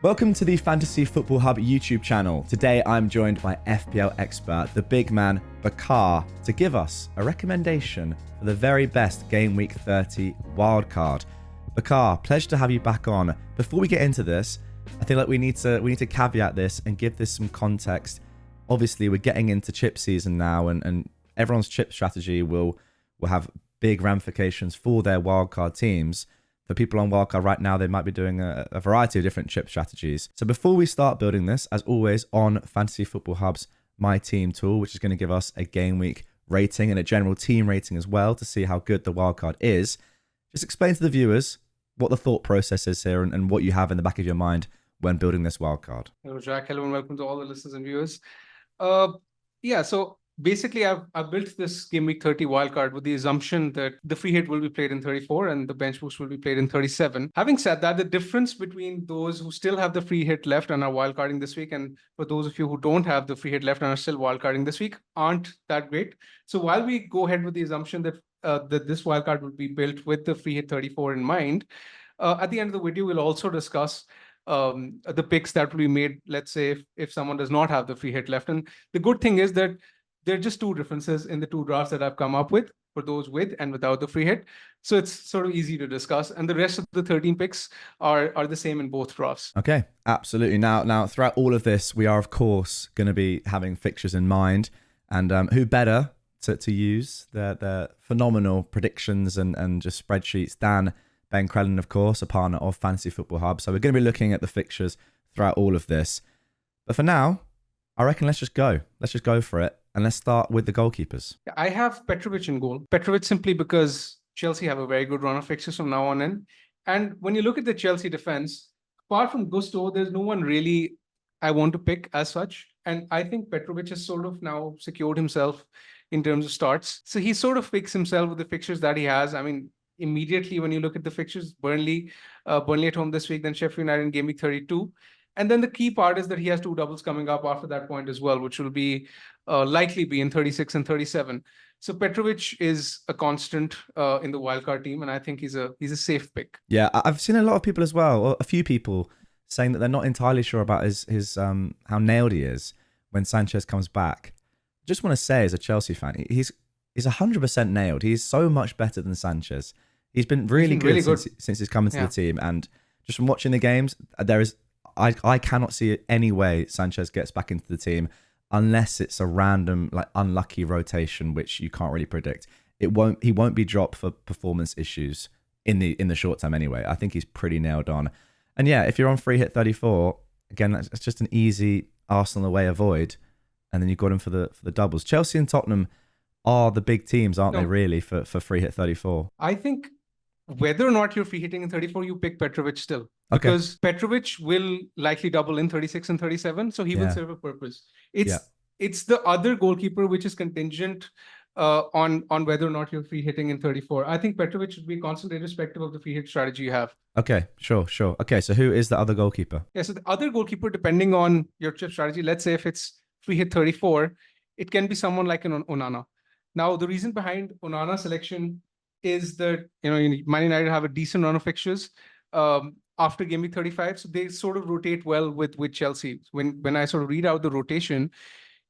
Welcome to the Fantasy Football Hub YouTube channel. Today I'm joined by FPL expert, the big man Bakar, to give us a recommendation for the very best Gameweek 30 Wildcard. Bakar, pleasure to have you back on. Before we get into this, I think we need to caveat this and give this some context. Obviously, we're getting into chip season now, and everyone's chip strategy will have big ramifications for their wildcard teams. For people on Wildcard right now, they might be doing a variety of different chip strategies. So before we start building this, as always, on Fantasy Football Hub's My Team tool, which is going to give us a game week rating and a general team rating as well to see how good the wildcard is, just explain to the viewers what the thought process is here and what you have in the back of your mind when building this wildcard. Hello, Jack. Hello, and welcome to all the listeners and viewers. So basically, I've built this Game Week 30 wildcard with the assumption that the free hit will be played in 34 and the bench boost will be played in 37. Having said that, the difference between those who still have the free hit left and are wildcarding this week, and for those of you who don't have the free hit left and are still wildcarding this week, aren't that great. So while we go ahead with the assumption that that this wildcard will be built with the free hit 34 in mind, at the end of the video, we'll also discuss the picks that will be made, let's say, if someone does not have the free hit left. And the good thing is that there are just two differences in the two drafts that I've come up with for those with and without the free hit. So it's sort of easy to discuss. And the rest of the 13 picks are the same in both drafts. Okay, absolutely. Now, throughout all of this, we are, of course, going to be having fixtures in mind. And who better to use their phenomenal predictions and just spreadsheets than Ben Crellin, of course, a partner of Fantasy Football Hub. So we're going to be looking at the fixtures throughout all of this. But for now, I reckon let's just go. Let's just go for it. And let's start with the goalkeepers. I have Petrovic in goal. Petrovic simply because Chelsea have a very good run of fixtures from now on in. And when you look at the Chelsea defense, apart from Gusto, there's no one really I want to pick as such. And I think Petrovic has sort of now secured himself in terms of starts. So he sort of fixed himself with the fixtures that he has. I mean, immediately when you look at the fixtures, Burnley at home this week, then Sheffield United in Game Week 32. And then the key part is that he has two doubles coming up after that point as well, which will be likely be in 36 and 37. So Petrovic is a constant in the wildcard team, and I think he's a safe pick. Yeah, I've seen a lot of people as well, or a few people saying that they're not entirely sure about his how nailed he is when Sanchez comes back. Just want to say, as a Chelsea fan, he's 100% nailed. He's so much better than Sanchez. He's been really good since he's come into the team, and just from watching the games, I cannot see any way Sanchez gets back into the team unless it's a random, unlucky rotation, which you can't really predict. He won't be dropped for performance issues in the short term anyway. I think he's pretty nailed on. And yeah, if you're on free hit 34, again, that's just an easy Arsenal away avoid, and then you've got him for the doubles. Chelsea and Tottenham are the big teams, aren't they, really, for free hit 34? I think whether or not you're free hitting in 34, you pick Petrovic still. Because Petrovic will likely double in 36 and 37, so he will serve a purpose. It's the other goalkeeper which is contingent on whether or not you're free hitting in 34. I think Petrovic should be constant irrespective of the free hit strategy you have. Okay, sure. Okay, so who is the other goalkeeper? Yeah, so the other goalkeeper, depending on your chip strategy, let's say if it's free hit 34, it can be someone like an Onana. Now, the reason behind Onana's selection is that Man United have a decent run of fixtures after Game Week 35, so they sort of rotate well with Chelsea. When I sort of read out the rotation,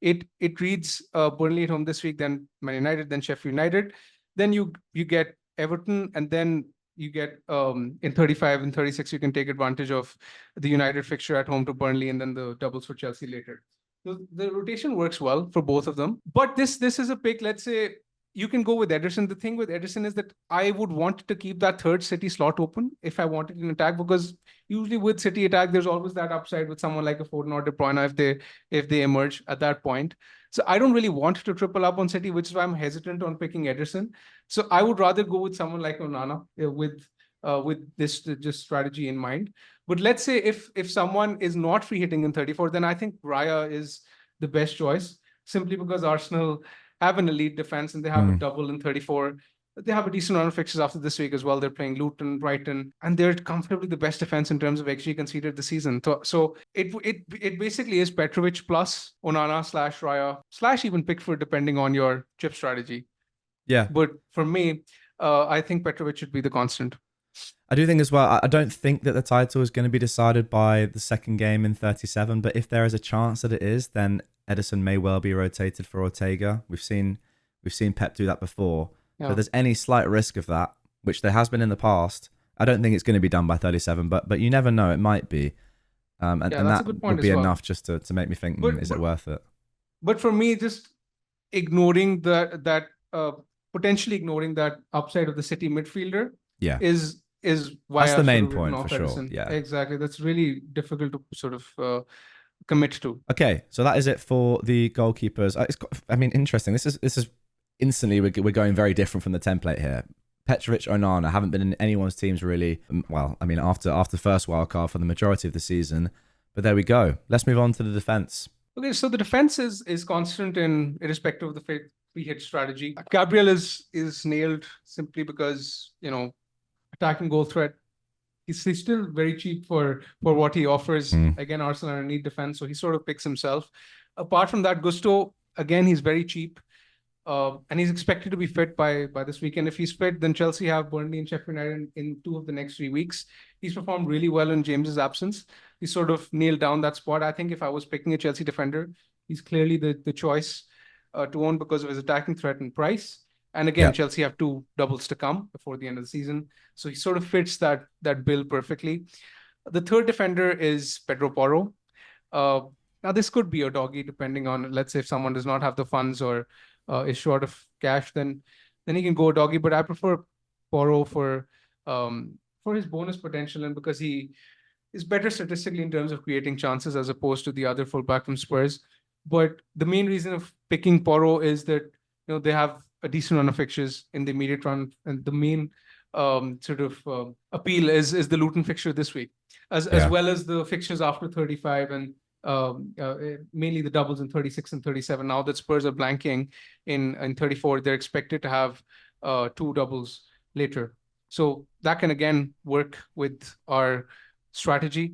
it reads Burnley at home this week, then Man United, then Sheffield United, then you get Everton, and then you get in 35 and 36 you can take advantage of the United fixture at home to Burnley, and then the doubles for Chelsea later. So the rotation works well for both of them. But this is a pick. Let's say you can go with Ederson. The thing with Ederson is that I would want to keep that third City slot open if I wanted an attack, because usually with City attack, there's always that upside with someone like a Foden or De Bruyne if they emerge at that point. So I don't really want to triple up on City, which is why I'm hesitant on picking Ederson. So I would rather go with someone like Onana with this just strategy in mind. But let's say if someone is not free hitting in 34, then I think Raya is the best choice, simply because Arsenal have an elite defense and they have a double in 34. They have a decent run of fixtures after this week as well. They're playing Luton, Brighton, and they're comfortably the best defense in terms of XG conceded this season. So it basically is Petrovic plus Onana / Raya / even Pickford, depending on your chip strategy. Yeah. But for me, I think Petrovic should be the constant. I do think as well, I don't think that the title is going to be decided by the second game in 37, but if there is a chance that it is, then Edison may well be rotated for Ortega. We've seen Pep do that before. So Yeah. if there's any slight risk of that, which there has been in the past, I don't think it's going to be done by 37, but you never know, it might be. And Yeah, that's a that good point would be as well. enough just to make me think, is it worth it? But for me, just ignoring that potentially ignoring that upside of the City midfielder Yeah. is why That's the I've main sort of written point off for sure. Edison. Yeah. Exactly. That's really difficult to sort of commit to. Okay, so that is it for the goalkeepers. Interesting. This is instantly we're going very different from the template here. Petrovic, Onana haven't been in anyone's teams really. Well, I mean, after the first wildcard for the majority of the season, but there we go. Let's move on to the defense. Okay, so the defense is constant in irrespective of the free hit strategy. Gabriel is nailed simply because attacking goal threat. He's still very cheap for what he offers. Again, Arsenal are in need defense, so he sort of picks himself. Apart from that, Gusto, again, he's very cheap. And he's expected to be fit by this weekend. If he's fit, then Chelsea have Burnley and Sheffield United in 2 of the next 3 weeks. He's performed really well in James's absence. He sort of nailed down that spot. I think if I was picking a Chelsea defender, he's clearly the choice to own because of his attacking threat and price. And again, Chelsea have 2 doubles to come before the end of the season. So he sort of fits that bill perfectly. The third defender is Pedro Porro. Now, this could be a doggy depending on, let's say, if someone does not have the funds or is short of cash, then he can go doggy. But I prefer Porro for his bonus potential and because he is better statistically in terms of creating chances as opposed to the other fullback from Spurs. But the main reason of picking Porro is that they have a decent run of fixtures in the immediate run, and the main appeal is the Luton fixture this week, as well as the fixtures after 35 and mainly the doubles in 36 and 37. Now that Spurs are blanking in 34, they're expected to have 2 doubles later. So that can again work with our strategy.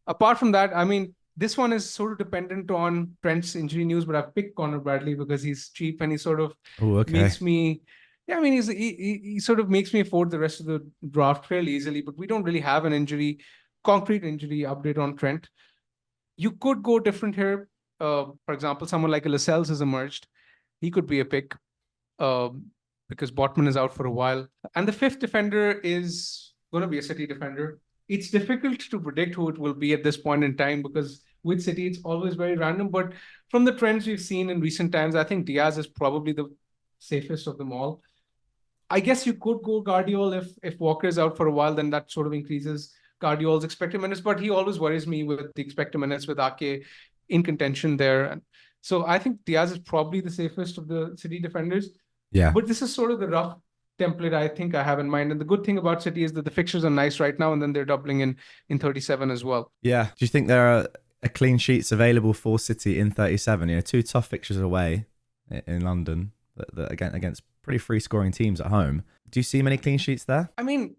Apart from that, I mean, this one is sort of dependent on Trent's injury news, but I've picked Connor Bradley because he's cheap and he sort of makes me. Yeah, I mean, he sort of makes me afford the rest of the draft fairly easily, but we don't really have an concrete injury update on Trent. You could go different here. For example, someone like a Lascelles has emerged. He could be a pick because Botman is out for a while. And the fifth defender is going to be a City defender. It's difficult to predict who it will be at this point in time because with City, it's always very random. But from the trends we've seen in recent times, I think Diaz is probably the safest of them all. I guess you could go Guardiol if Walker is out for a while, then that sort of increases Guardiol's expected minutes, but he always worries me with the expected minutes with Ake in contention there. And so I think Diaz is probably the safest of the City defenders. Yeah. But this is sort of the rough template I think I have in mind. And the good thing about City is that the fixtures are nice right now, and then they're doubling in 37 as well. Yeah. Do you think there are clean sheets available for City in 37? 2 tough fixtures away in London that against pretty free scoring teams at home. Do you see many clean sheets there? I mean,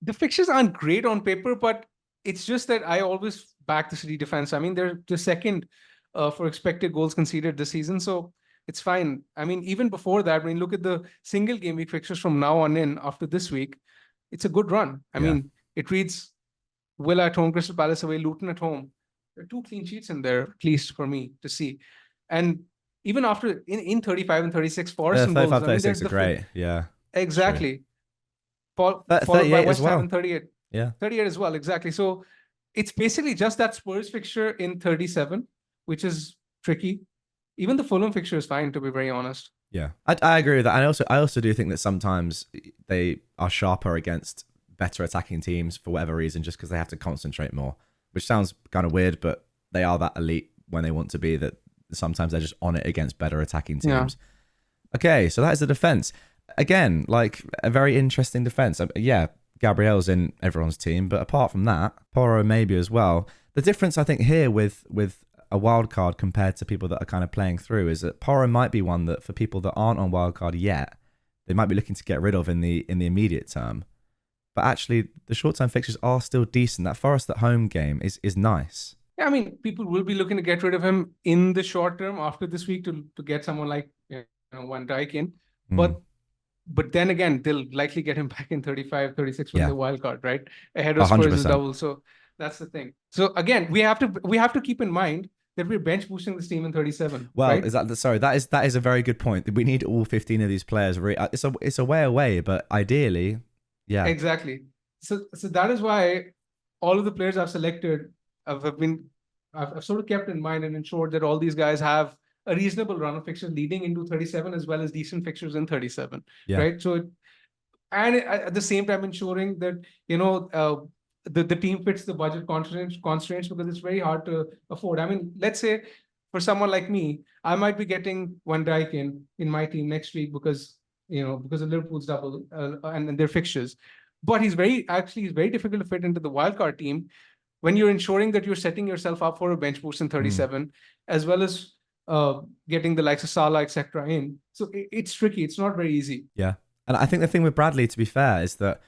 the fixtures aren't great on paper, but it's just that I always back the City defense. I mean, they're the second for expected goals conceded this season, so it's fine. I mean, even before that, when you look at the single game week fixtures from now on in after this week, it's a good run. I mean, it reads Villa at home, Crystal Palace away, Luton at home. There are 2 clean sheets in there, at least for me to see. And even after in 35 and 36, Forest and 35, goals. 36 are great. Yeah. Exactly. Followed by West Ham in 38. Yeah. 38 as well, exactly. So it's basically just that Spurs fixture in 37, which is tricky. Even the Fulham fixture is fine, to be very honest. Yeah, I agree with that. And I also do think that sometimes they are sharper against better attacking teams for whatever reason, just because they have to concentrate more, which sounds kind of weird, but they are that elite when they want to be that sometimes they're just on it against better attacking teams. Yeah. Okay, so that is the defense. Again, like a very interesting defense. Yeah, Gabriel's in everyone's team, but apart from that, Porro maybe as well. The difference I think here with a wild card compared to people that are kind of playing through is that Porro might be one that for people that aren't on wild card yet, they might be looking to get rid of in the immediate term. But actually, the short-term fixtures are still decent. That Forest at home game is nice. Yeah, I mean, people will be looking to get rid of him in the short term after this week to get someone like Van Dijk in. But But then again, they'll likely get him back in 35, 36 with Yeah, the wild card, right? Ahead of Spurs' 100%. double. So that's the thing. So again, we have to keep in mind that we're bench boosting this team in 37, Well, right? sorry, that is a very good point. We need all 15 of these players. It's a way away, but ideally, yeah. Exactly. So that is why all of the players I've selected I've sort of kept in mind and ensured that all these guys have a reasonable run of fixtures leading into 37 as well as decent fixtures in 37, Yeah. right? So and at the same time ensuring that the team fits the budget constraints because it's very hard to afford. I mean, let's say for someone like me, I might be getting Van Dijk in my team next week because of Liverpool's double and their fixtures, but he's very difficult to fit into the wildcard team when you're ensuring that you're setting yourself up for a bench boost in 37, as well as getting the likes of Salah, etc. in. So it's tricky. It's not very easy. Yeah. And I think the thing with Bradley, to be fair, is that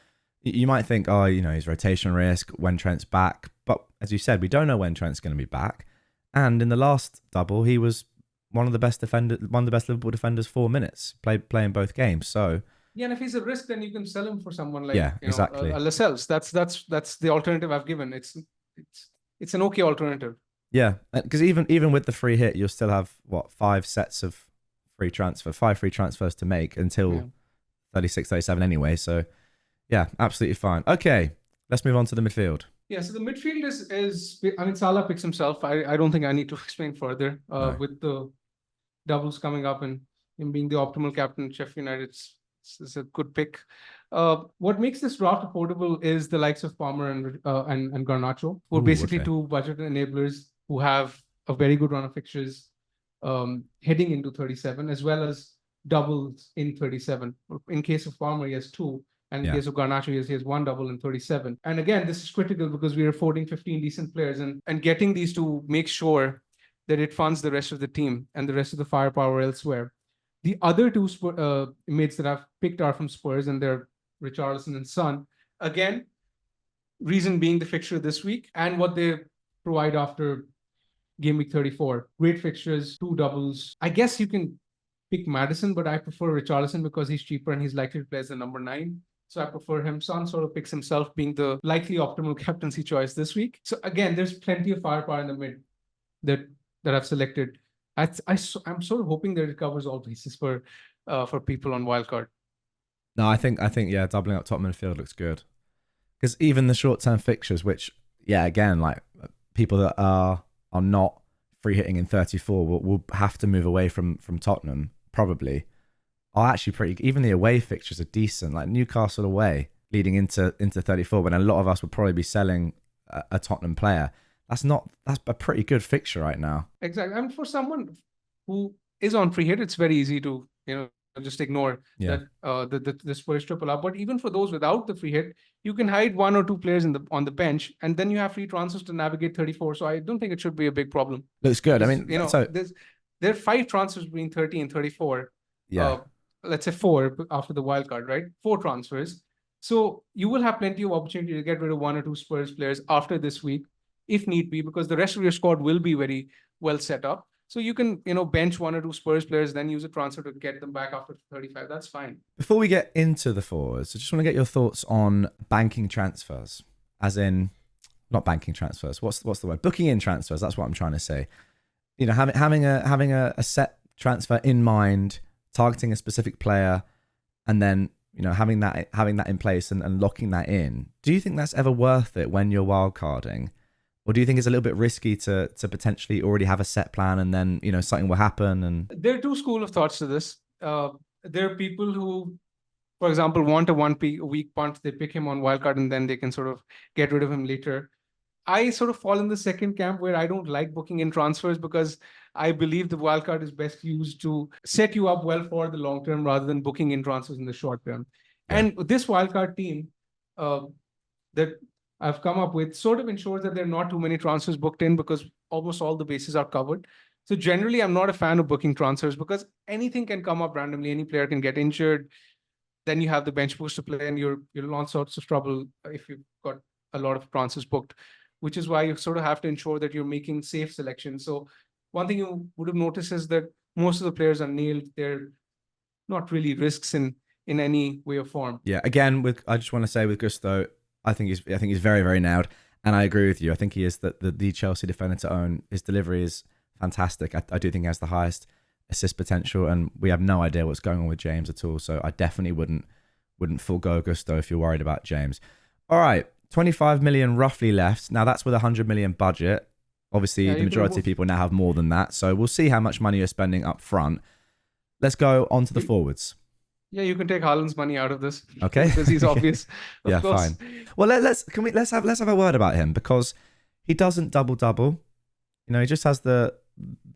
you might think, oh, he's rotation risk when Trent's back. But as you said, we don't know when Trent's going to be back. And in the last double, he was one of the best Liverpool defenders 4 minutes, playing both games. So yeah, and if he's a risk, then you can sell him for someone like exactly. Lascelles. That's the alternative I've given. It's an okay alternative. Yeah, because even with the free hit, you'll still have 5 free transfers to make until 36, 37 anyway. So yeah, absolutely fine. Okay, let's move on to the midfield. Yeah, so the midfield is I mean, Salah picks himself. I don't think I need to explain further. No. With the doubles coming up and him being the optimal captain, Sheffield United is a good pick. What makes this draft affordable is the likes of Palmer and Garnacho, who are basically two budget enablers who have a very good run of fixtures heading into 37, as well as doubles in 37. In case of Palmer, he has 2. And in case of Garnacho, he has 1 double in 37. And again, this is critical because we are affording 15 decent players, and getting these to make sure that it funds the rest of the team and the rest of the firepower elsewhere. The other 2 mates that I've picked are from Spurs, and they're Richarlison and Son. Again, reason being the fixture this week and what they provide after Gameweek 34. Great fixtures, 2 doubles. I guess you can pick Maddison, but I prefer Richarlison because he's cheaper and he's likely to play as the number 9. So I prefer him. Son sort of picks himself, being the likely optimal captaincy choice this week. So again, there's plenty of firepower in the mid that I've selected. I'm sort of hoping that it covers all bases for people on wildcard. No, I think yeah, doubling up top midfield looks good, because even the short-term fixtures, which again, like people that are not free hitting in 34 will have to move away from Tottenham probably, are actually pretty. Even the away fixtures are decent, like Newcastle away leading into 34, when a lot of us would probably be selling a Tottenham player. That's a pretty good fixture right now. Exactly. And for someone who is on free hit, it's very easy to just ignore that the Spurs triple up. But even for those without the free hit, you can hide 1 or 2 players on the bench, and then you have free transfers to navigate 34. So I don't think it should be a big problem. Looks good. I mean, there are 5 transfers between 30 and 34. Yeah. Let's say 4 after the wild card, right? 4 transfers. So you will have plenty of opportunity to get rid of 1 or 2 Spurs players after this week, if need be, because the rest of your squad will be very well set up. So you can, bench 1 or 2 Spurs players, then use a transfer to get them back after 35. That's fine. Before we get into the forwards, I just want to get your thoughts on banking transfers, as in not banking transfers. What's the word? Booking in transfers. That's what I'm trying to say. Having a set transfer in mind, targeting a specific player, and then having that in place and locking that in. Do you think that's ever worth it when you're wildcarding? Or do you think it's a little bit risky to potentially already have a set plan and then, something will happen? And there are 2 schools of thoughts to this. There are people who, for example, want a 1 week punt. They pick him on wildcard and then they can sort of get rid of him later. I sort of fall in the second camp, where I don't like booking in transfers because I believe the wildcard is best used to set you up well for the long term rather than booking in transfers in the short term. Yeah. And this wildcard team that I've come up with sort of ensures that there are not too many transfers booked in, because almost all the bases are covered. So generally, I'm not a fan of booking transfers because anything can come up randomly. Any player can get injured. Then you have the bench boost to play, and you're in all sorts of trouble if you've got a lot of transfers booked, which is why you sort of have to ensure that you're making safe selections. So one thing you would have noticed is that most of the players are nailed. They're not really risks in in any way or form. Yeah. Again, I just want to say with Gusto, I think he's very, very nailed. And I agree with you. I think he is the Chelsea defender to own. His delivery is fantastic. I do think he has the highest assist potential, and we have no idea what's going on with James at all. So I definitely wouldn't forego Gusto if you're worried about James. All right, 25 million roughly left. Now that's with a 100 million budget. Obviously, the majority of people now have more than that. So we'll see how much money you're spending up front. Let's go on to the forwards. Yeah, you can take Haaland's money out of this. Okay. Because he's obvious. Yeah, fine. Well, let's have a word about him, because he doesn't double. You know, he just has the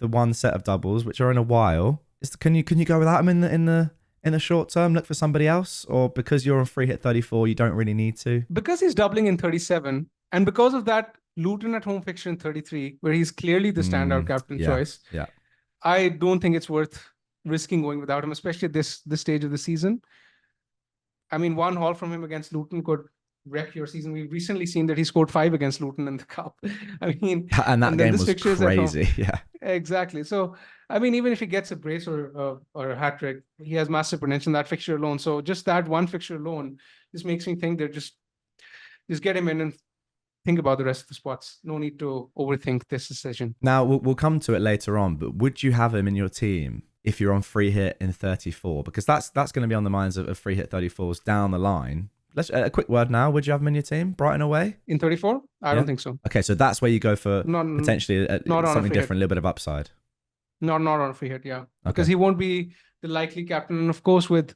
one set of doubles, which are in a while. Can you go without him in the short term? Look for somebody else, or because you're on free hit 34, you don't really need to? Because he's doubling in 37, and because of that Luton at home fixture in 33, where he's clearly the standout captain choice. Yeah. I don't think it's worth risking going without him, especially at this stage of the season. I mean, one haul from him against Luton could wreck your season. We've recently seen that he scored 5 against Luton in the cup. I mean, and that game was crazy. Yeah, exactly. So, I mean, even if he gets a brace or a hat trick, he has massive potential in that fixture alone. So, just that one fixture alone just makes me think that just get him in and think about the rest of the spots. No need to overthink this decision. Now we'll come to it later on, but would you have him in your team if you're on free hit in 34? Because that's going to be on the minds of free hit 34s down the line. Let's a quick word now. Would you have him in your team, Brighton away? In 34? I don't think so. Okay, so that's where you go for potentially something different, a little bit of upside. Not on a free hit, yeah. Okay. Because he won't be the likely captain. And of course, with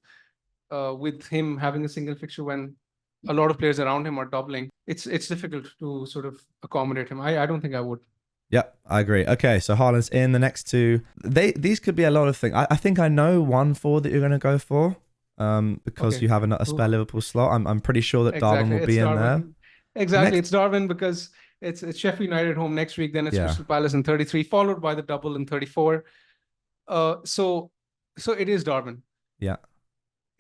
him having a single fixture when a lot of players around him are doubling, it's difficult to sort of accommodate him. I don't think I would. Yeah, I agree. Okay, so Haaland's in. The next two, these could be a lot of things. I think I know one forward that you're going to go for, because you have a spare Liverpool slot. I'm pretty sure that Darwin will be in there. Exactly, it's Darwin because it's Sheffield United home next week. Then it's Crystal Palace in 33, followed by the double in 34. So it is Darwin. Yeah,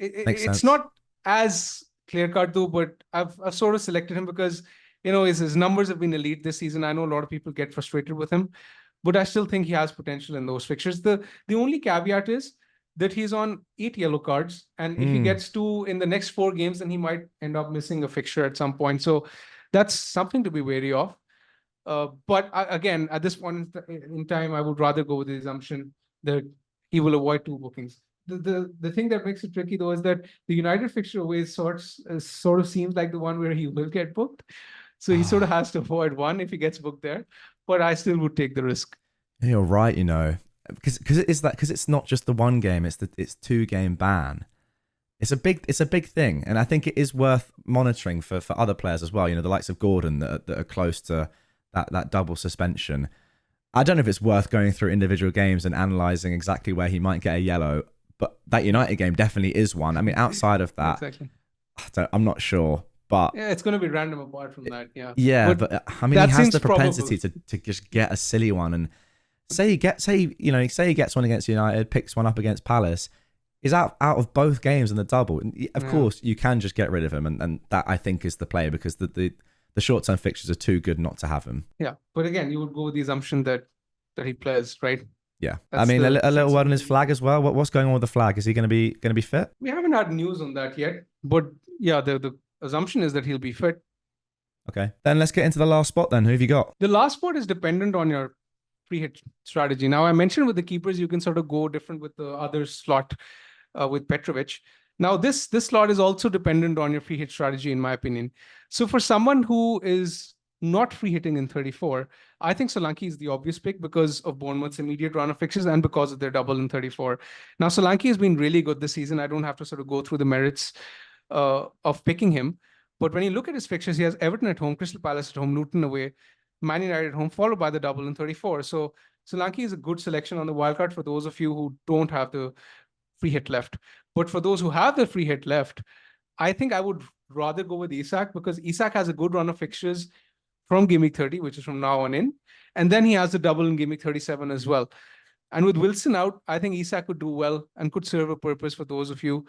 it's sense. Not as clear cut though, but I've sort of selected him because his numbers have been elite this season. I know a lot of people get frustrated with him, but I still think he has potential in those fixtures. The only caveat is that he's on 8 yellow cards, and if he gets 2 in the next 4 games, then he might end up missing a fixture at some point. So that's something to be wary of. But again, at this point in time, I would rather go with the assumption that he will avoid 2 bookings. The thing that makes it tricky though is that the United fixture away sort of seems like the one where he will get booked. So he sort of has to avoid one if he gets booked there. But I still would take the risk. You're right, because it's not just the one game; it's 2-game ban. It's a big thing, and I think it is worth monitoring for other players as well. The likes of Gordon that are close to that double suspension. I don't know if it's worth going through individual games and analysing exactly where he might get a yellow, but that United game definitely is one. I mean, outside of that, exactly. I'm not sure. But yeah, it's going to be random apart from that. Yeah. Yeah, but I mean, he has the propensity to just get a silly one, and say he gets one against United, picks one up against Palace, is out of both games in the double. And of course, you can just get rid of him, and that I think is the play, because the short term fixtures are too good not to have him. Yeah, but again, you would go with the assumption that he plays, right? Yeah, I mean, a little word on his flag as well. What's going on with the flag? Is he going to be fit? We haven't had news on that yet, but yeah, the assumption is that he'll be fit. Okay, then let's get into the last spot then. Who have you got? The last spot is dependent on your free hit strategy. Now, I mentioned with the keepers, you can sort of go different with the other slot with Petrovic. Now, this slot is also dependent on your free hit strategy, in my opinion. So for someone who is not free hitting in 34, I think Solanke is the obvious pick because of Bournemouth's immediate run of fixtures and because of their double in 34. Now, Solanke has been really good this season. I don't have to sort of go through the merits of picking him. But when you look at his fixtures, he has Everton at home, Crystal Palace at home, Luton away, Man United at home, followed by the double in 34. So Solanke is a good selection on the wildcard for those of you who don't have the free hit left. But for those who have the free hit left, I think I would rather go with Isak, because Isak has a good run of fixtures from Gameweek 30, which is from now on in. And then he has the double in Gameweek 37 as well. And with Wilson out, I think Isak could do well and could serve a purpose for those of you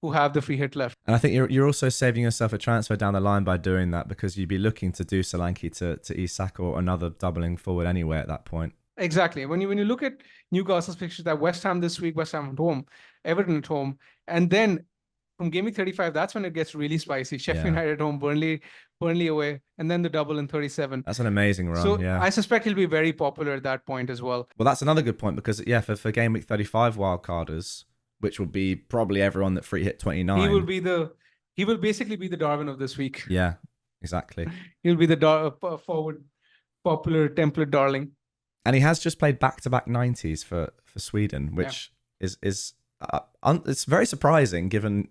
who have the free hit left. And I think you're also saving yourself a transfer down the line by doing that, because you'd be looking to do Solanke to Isak or another doubling forward anyway at that point. Exactly. When you look at Newcastle's fixtures, that West Ham this week, West Ham at home, Everton at home, and then from Gameweek 35, that's when it gets really spicy. Sheffield Yeah. United at home, Burnley away, and then the double in 37. That's an amazing run. So Yeah. I suspect he'll be very popular at that point as well. Well, that's another good point because for Game Week 35 wildcarders, which will be probably everyone that free hit 29. He will basically be the Darwin of this week. Yeah, exactly. He'll be the forward popular template darling. And he has just played back-to-back 90s for Sweden, which is it's very surprising given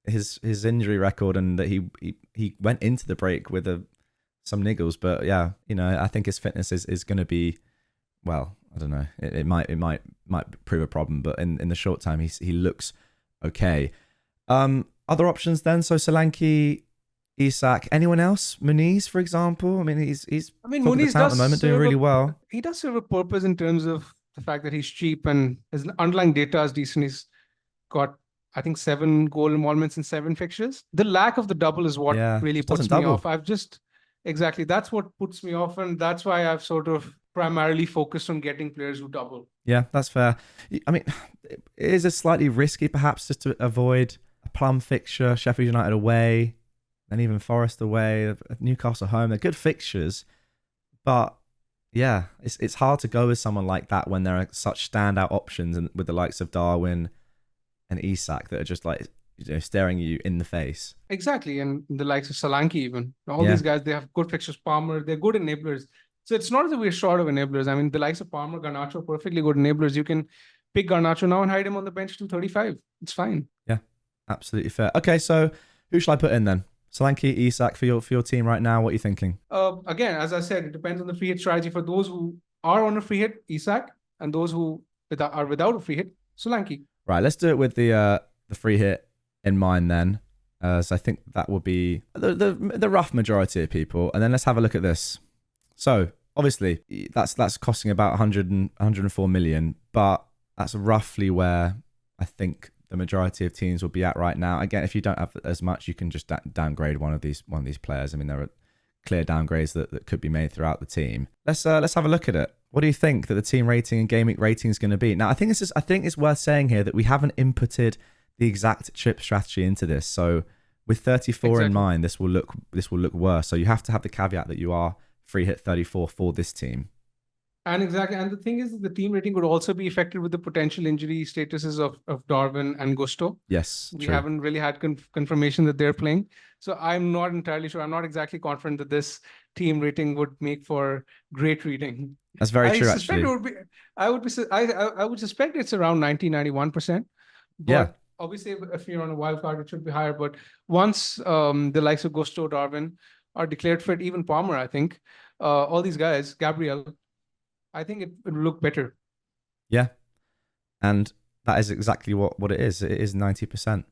his injury record and that he went into the break with some niggles. But yeah, I think his fitness is going to be, well, I don't know. It might prove a problem, but in the short time he looks okay. Other options then. So Solanke, Isak, anyone else? Muniz, for example. I mean, he's Muniz at the moment doing really well. He does serve a purpose in terms of the fact that he's cheap and his underlying data is decent. He's got, I think, 7 goal involvements in 7 fixtures. The lack of the double is what really puts me off. Exactly. That's what puts me off, and that's why I've sort of primarily focused on getting players who double. Yeah, that's fair. I mean, it is a slightly risky, perhaps, just to avoid a plum fixture, Sheffield United away, and even Forest away, Newcastle home. They're good fixtures, but yeah, it's hard to go with someone like that when there are such standout options and with the likes of Darwin and Isak that are just like staring you in the face. Exactly, and the likes of Solanke even. All these guys, they have good fixtures. Palmer, they're good enablers. So it's not that we're short of enablers. I mean, the likes of Palmer, Garnacho, perfectly good enablers. You can pick Garnacho now and hide him on the bench to 35. It's fine. Yeah, absolutely fair. Okay, so who shall I put in then? Solanke, Isak for your team right now. What are you thinking? Again, as I said, it depends on the free hit strategy. For those who are on a free hit, Isak, and those who are without a free hit, Solanke. Right, let's do it with the free hit in mind then. So I think that will be the rough majority of people. And then let's have a look at this. So obviously that's costing about 104 million, but that's roughly where I think the majority of teams will be at right now. Again, if you don't have as much, you can just downgrade one of these players. I mean, there are clear downgrades that could be made throughout the team. Let's have a look at it. What do you think that the team rating and Gameweek rating is going to be? Now, I think it's worth saying here that we haven't inputted the exact chip strategy into this. So with 34 in mind, this will look worse. So you have to have the caveat that you are free hit 34 for this team. And exactly. And the thing is, the team rating could also be affected with the potential injury statuses of Darwin and Gusto. Yes. We haven't really had confirmation that they're playing. So I'm not entirely sure. I'm not exactly confident that this team rating would make for great reading. That's very true, actually. I would suspect it's around 90-91%. Yeah. Obviously, if you're on a wild card, it should be higher. But once the likes of Gusto, Darwin are declared fit, even Palmer, I think, all these guys, Gabriel, I think it will look better. Yeah. And that is exactly what it is. It is 90%.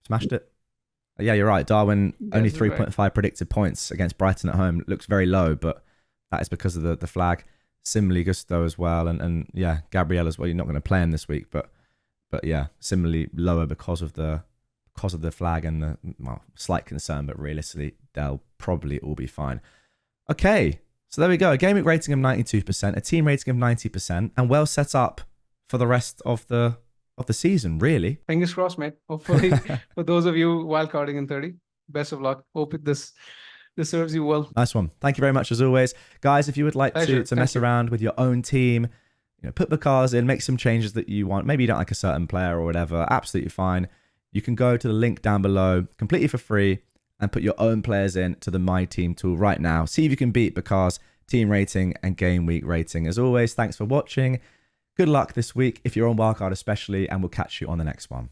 Smashed it. Yeah, you're right. Darwin, only 3.5 predicted points against Brighton at home. Looks very low, but that is because of the flag. Similarly, Gusto as well. And yeah, Gabriel as well. You're not going to play him this week, but yeah, similarly lower because of the flag and the slight concern, but realistically, they'll probably all be fine. Okay. So there we go. A Gameweek rating of 92%, a team rating of 90%, and well set up for the rest of the season, really. Fingers crossed, mate. Hopefully, for those of you wildcarding in 30, best of luck. Hope this serves you well. Nice one. Thank you very much as always. Guys, if you would like to mess around with your own team, put Bakar's in, make some changes that you want. Maybe you don't like a certain player or whatever. Absolutely fine. You can go to the link down below completely for free and put your own players in to the My Team tool right now. See if you can beat Bakar's team rating and game week rating. As always, thanks for watching. Good luck this week if you're on Wildcard especially, and we'll catch you on the next one.